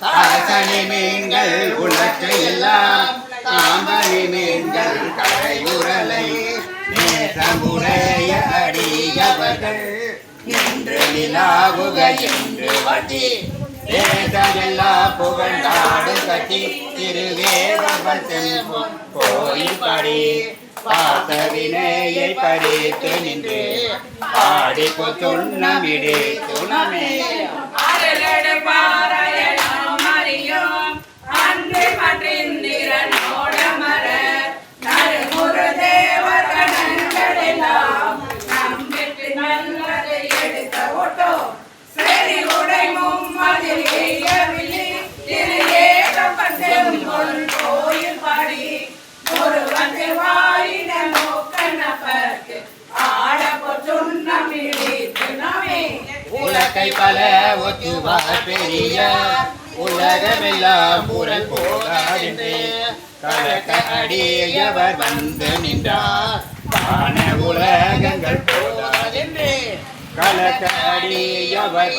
காசனி மீன்கள் உலக்கை எல்லாம் காம்பனி மீன்கள் கரையுரலை நேசமுடைய அடியவர்கள் என்று நிலாவுக என்று வட்டி தேசமெல்லா புகழ்நாடு கட்டி திருவேவர்கள் செல்வம் கோயில் படி பாசவினையை பறித்து நின்று பாடி கொத்துண்ணமிடே துணமே உலகை பல ஒத்துவார் பெரிய உலகமெல்லாம் புரல் போகாதென்று கலக்க அடியவர் வந்து நின்றார் காண உலகங்கள் போகாதென்று கலக்க அடியவர்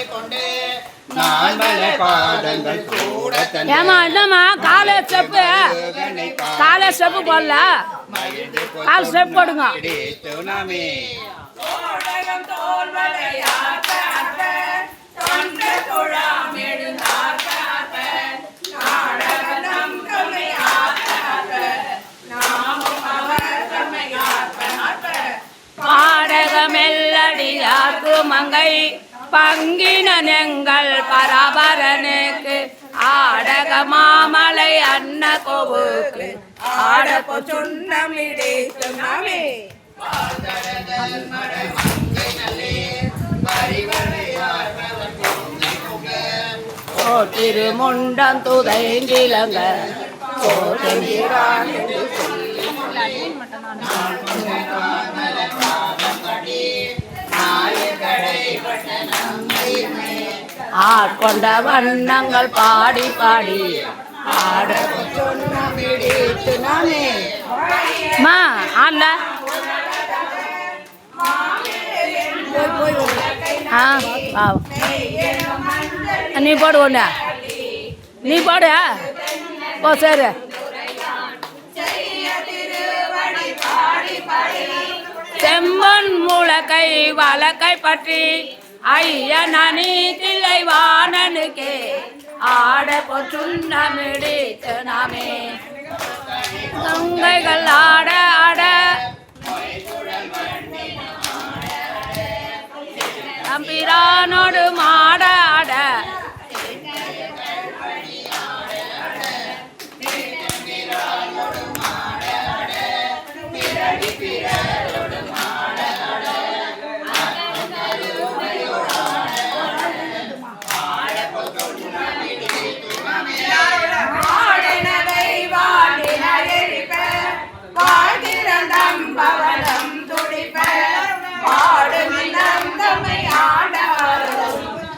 கொண்டு நான் மல பாதங்கள் கூட என்னம்மா காலை ஸ்டெப்பு போடல கால் ஸ்டெப் போடுங்க பாடகமெல்லடியாக்கு மங்கை பங்கினன் எங்கள் பரபரனுக்கு ஆடக மாமலை அன்ன கோவுக்கு ஆடப்போ சொன்னமிடே சொன்னமே திருமுண்டம் துதைங்கிலங்க ஆட்கொண்ட வண்ணங்கள் பாடி பாடி ஆட மா ஆடல நீ போடு ஒண்ணு நீ போடு ஓ சரி செம்மன் முளக்கை வழக்கை பற்றி ஐயனி தில்லை வாணனுக்கே ஆட பொற்றுண்ணமிடித்து நாமே கங்கைகள் ஆட ஆட தம்பிரானோடு மாட ஆட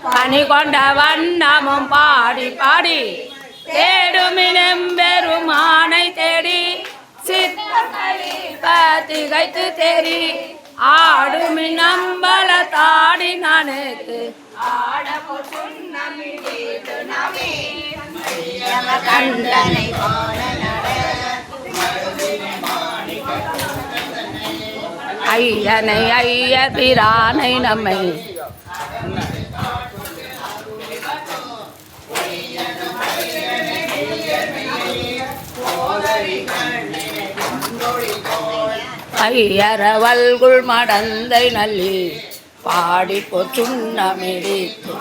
பனி கொண்ட வண்ணமும் பாடி பாடி தேடுமினம் பெருமானை தேடி திகைத்து தேடி ஆடுமின் நம்பல தாடி நானுக்கு ஐயனை ஐய பிரானை நம்மை ஐயரவல்குள் மடந்தை நல்லி பாடி பொற்றுண்ணமிடித்து